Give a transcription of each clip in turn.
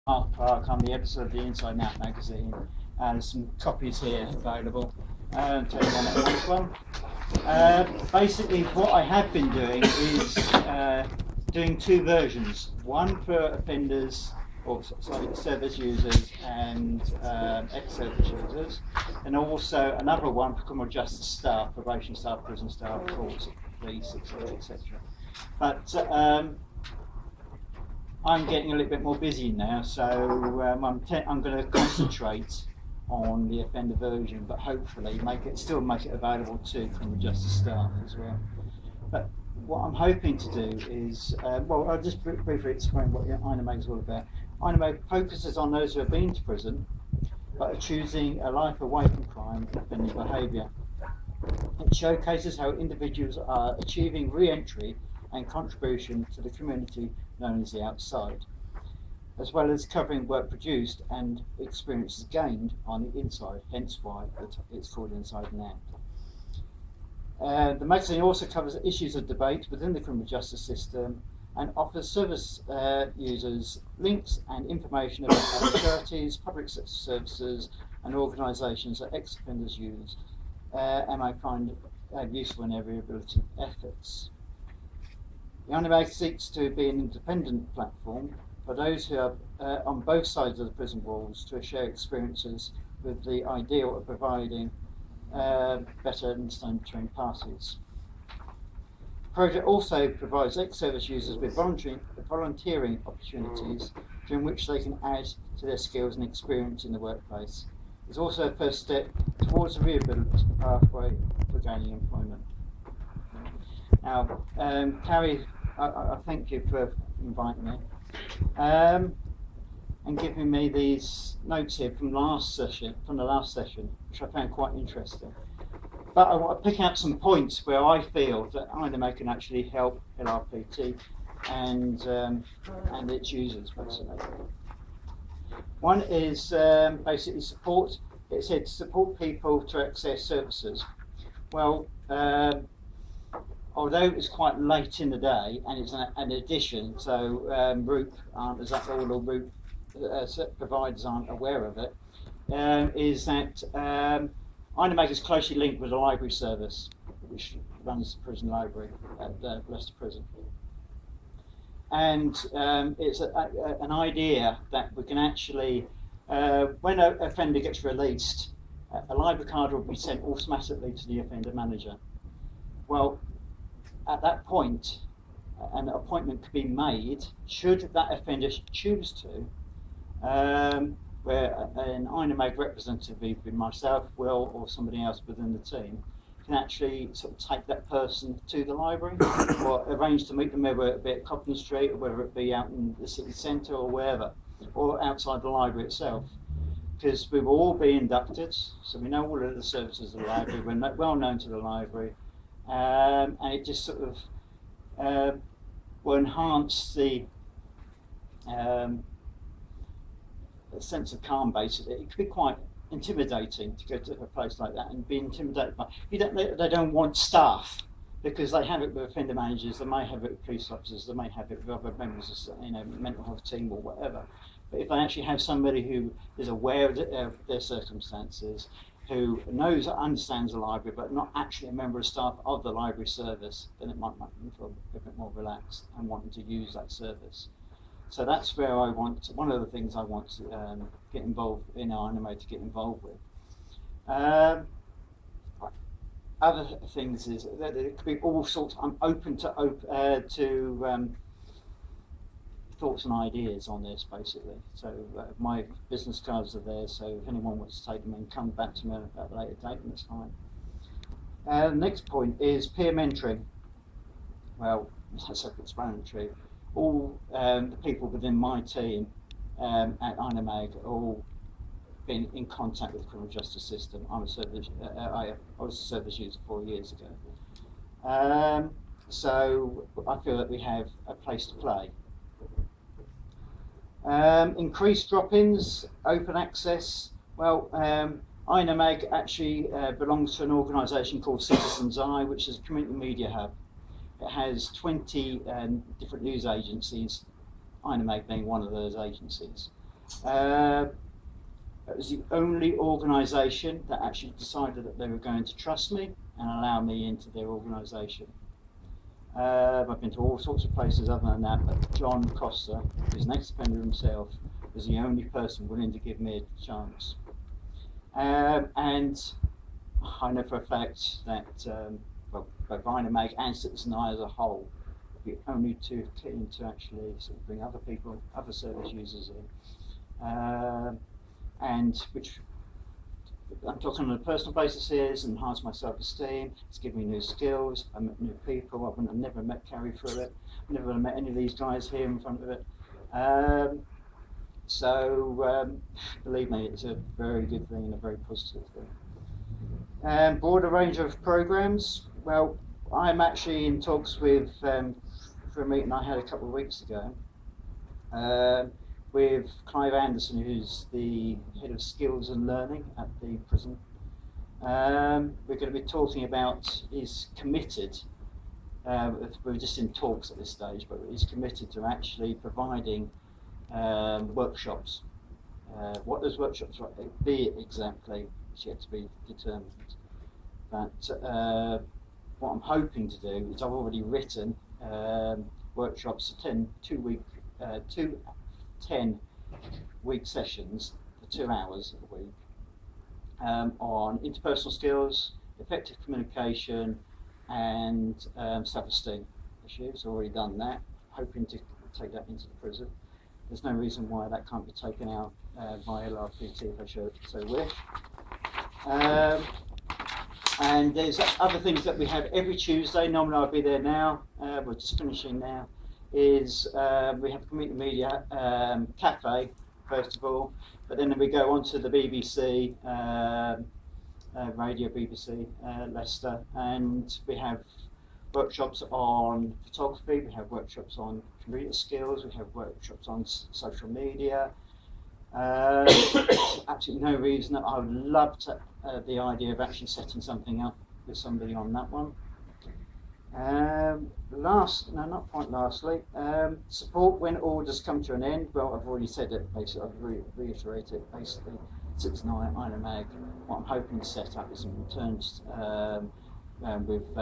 Mark Clark. I'm the editor of the Inside and Out magazine, and there's some copies here available. Tell you one at once one. Basically, what I have been doing is doing two versions. One for offenders, or sorry, service users and ex-service users, and also another one for criminal justice staff, probation staff, prison staff, courts, police, etc., etc. But I'm getting a little bit more busy now, so I'm going to concentrate on the offender version, but hopefully still make it available to criminal justice staff as well. But what I'm hoping to do is, well, I'll just briefly explain what INAMAG is all about. INAMAG focuses on those who have been to prison, but are choosing a life away from crime and offending behaviour. It showcases how individuals are achieving re-entry and contribution to the community known as the outside, as well as covering work produced and experiences gained on the inside, hence why it's called Inside and Out. The magazine also covers issues of debate within the criminal justice system and offers service users links and information about other charities, public sector services and organisations that ex-offenders use and I find useful in their rehabilitative efforts. The INAMAG seeks to be an independent platform for those who are on both sides of the prison walls to share experiences with the ideal of providing better understanding between parties. The project also provides ex-service users with volunteering opportunities during which they can add to their skills and experience in the workplace. It's also a first step towards a rehabilitative pathway for gaining employment. Now, Carrie, I thank you for inviting me and giving me these notes here from the last session, which I found quite interesting. But I want to pick out some points where I feel that INAMAG can actually help LRPT and its users, basically. One is basically support. It said support people to access services. Well, although it's quite late in the day and it's an addition, so ROOP aren't exactly all the ROOP providers aren't aware of it, is that INAMAG is closely linked with the library service, which runs the prison library at Leicester Prison. And it's an idea that we can actually, when an offender gets released, a library card will be sent automatically to the offender manager. Well, at that point, an appointment could be made, should that offender choose to, where an INAMAG representative, either myself, Will, or somebody else within the team, can actually sort of take that person to the library or arrange to meet them, whether it be at Cobden Street or whether it be out in the city centre or wherever, or outside the library itself. Because we will all be inducted, so we know all of the services of the library, we're well known to the library, and it just sort of will enhance the sense of calm, basically. It could be quite intimidating to go to a place like that and be intimidated by. They don't want staff because they have it with offender managers, they may have it with police officers, they may have it with other members of mental health team or whatever. But if they actually have somebody who is aware of their circumstances, who knows, understands the library, but not actually a member of staff of the library service, then it might make them feel a bit more relaxed and wanting to use that service. So that's where I want, one of the things I want to get involved in INAMAG to get involved with. Other things is that it could be all sorts. I'm open to thoughts and ideas on this, basically. So my business cards are there, so if anyone wants to take them and come back to me at a later date, then that's fine. The next point is peer mentoring. Well, that's self-explanatory. All the people within my team at INAMAG are all been in contact with the criminal justice system. I was a service user 4 years ago. So I feel that we have a place to play. Increased drop-ins, open access. Well, INAMAG actually belongs to an organisation called Citizens Eye, which is a community media hub. It has 20 different news agencies, INAMAG being one of those agencies. It was the only organisation that actually decided that they were going to trust me and allow me into their organisation. I've been to all sorts of places other than that, but John Costa, who's an ex-offender himself, was the only person willing to give me a chance. And I know for a fact that both Mag and Citizen Eye as a whole would be only too keen to actually sort of bring other people, other service users in. And which I'm talking on a personal basis here, is enhance my self-esteem, it's given me new skills, I met new people, I've never met Carrie through it, never met any of these guys here in front of it. Believe me, it's a very good thing and a very positive thing. Broader range of programs. Well, I'm actually in talks with, for a meeting I had a couple of weeks ago, with Clive Anderson, who's the head of skills and learning at the prison. We're going to be talking about, he's committed, we're just in talks at this stage, but he's committed to actually providing workshops. What those workshops will be exactly is yet to be determined. But what I'm hoping to do is I've already written workshops, 10-week sessions for 2 hours a week on interpersonal skills, effective communication, and self-esteem issues. Already done that, hoping to take that into the prison. There's no reason why that can't be taken out by LRPT if I so wish. And there's other things that we have every Tuesday. Normally I'll be there now, we're just finishing now, is we have a community media cafe, first of all, but then we go on to the BBC, Radio BBC, Leicester, and we have workshops on photography, we have workshops on computer skills, we have workshops on social media. Absolutely no reason. I would love to, the idea of actually setting something up with somebody on that one. Not quite lastly, support when orders come to an end. Well, I've already said it, basically, I've reiterated it, basically. Citizen Eye, Mag, what I'm hoping to set up is some returns with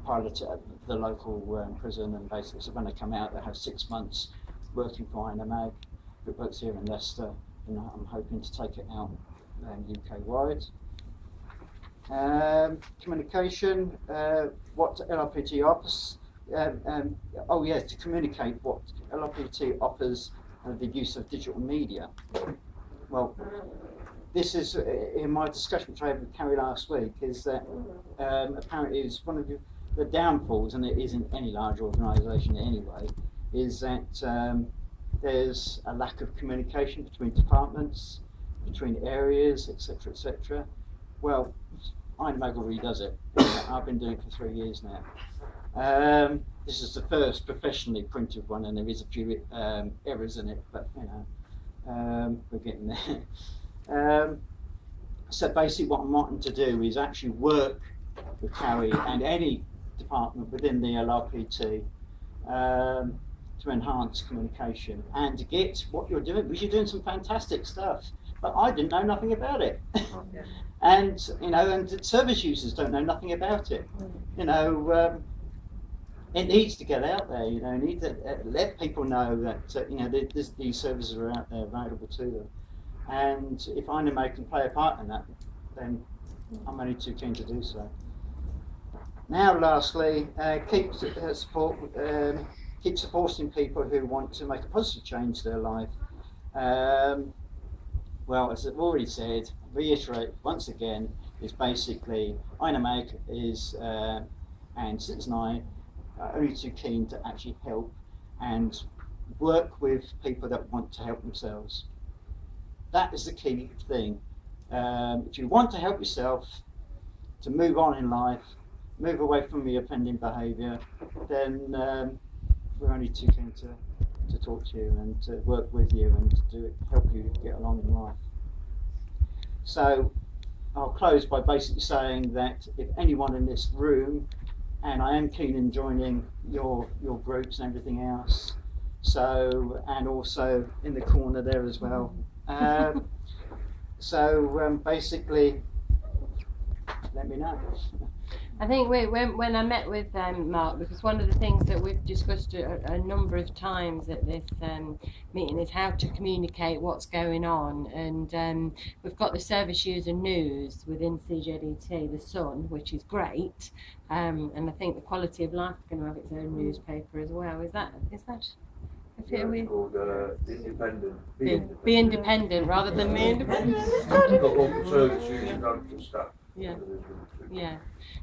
pilot at the local prison, and basically, so when they come out, they have 6 months working for Mag, who works here in Leicester, and I'm hoping to take it out UK-wide. Communication, what LRPT offers. To communicate what LRPT offers the use of digital media. Well, this is in my discussion which I had with Carrie last week, is that apparently it's one of the downfalls, and it isn't any large organisation anyway, is that there's a lack of communication between departments, between areas, etc., etc. Well, Mag already does it. I've been doing it for 3 years now. This is the first professionally printed one, and there is a few errors in it, but we're getting there. So basically what I'm wanting to do is actually work with Carrie and any department within the LRPT to enhance communication and to get what you're doing, because you're doing some fantastic stuff, but I didn't know nothing about it. And and service users don't know nothing about it. It needs to get out there. Need to let people know that these services are out there available to them. And if Mag can play a part in that, then I'm only too keen to do so. Now, lastly, keep supporting people who want to make a positive change to their life. Well, as I've already said, reiterate once again, is basically Mag is and Citizen Eye are only too keen to actually help and work with people that want to help themselves. That is the key thing. If you want to help yourself to move on in life, move away from the offending behaviour, then we're only too keen to talk to you and to work with you and to help you get along in life. So I'll close by basically saying that if anyone in this room, and I am keen in joining your groups and everything else, So, and also in the corner there as well. Basically, let me know. I think when I met with Mark, because one of the things that we've discussed a number of times at this meeting is how to communicate what's going on, and we've got the service user news within CJDT, the Sun, which is great, and I think the Quality of Life is going to have its own newspaper as well. Is that? Yeah, it's called Independent. Be independent rather than me independent. We've got local service users and for staff. Yeah. Yeah.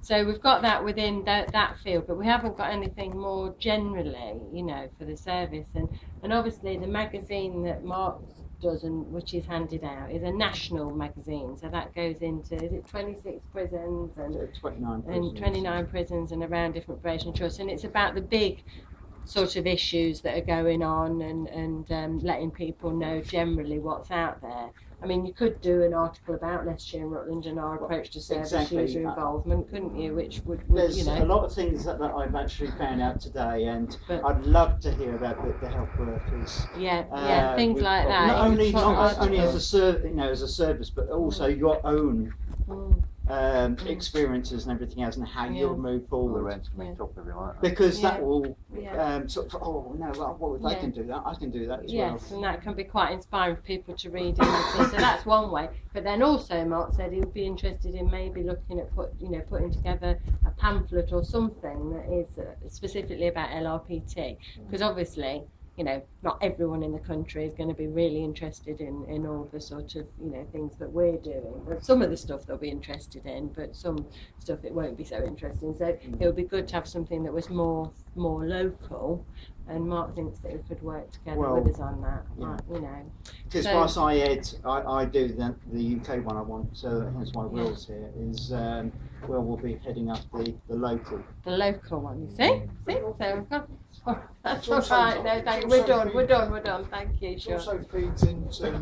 So we've got that within that field, but we haven't got anything more generally, you know, for the service. And obviously the magazine that Mark does, and which is handed out, is a national magazine. So that goes into, is it 26 prisons and 29 prisons and around different probation trusts, and it's about the big sort of issues that are going on, and letting people know generally what's out there. I mean, you could do an article about Leicestershire and Rutland and our approach to service user involvement, couldn't you? Which would there's you know, a lot of things that I've actually found out today, and I'd love to hear about the health workers. Yeah, things like that. Not only as a service, but also your own experiences and everything else, and how you'll move forward. Because that will sort of, oh no, well, if I can do that, I can do that as well. Yes, and that can be quite inspiring for people to read into. So that's one way. But then also, Mark said he would be interested in maybe looking at putting together a pamphlet or something that is specifically about LRPT, because obviously, you know, not everyone in the country is going to be really interested in all the sort of, you know, things that we're doing. Some of the stuff they'll be interested in, but some stuff it won't be so interesting. So it would be good to have something that was more local, and Mark thinks that we could work together with us on that. Yeah. You know, because whilst I do the UK one, I want, so hence why Will's here, is we'll be heading up the local one, you see? So we've got, that's all right. No, thank you. We're done. Thank you. It also feeds into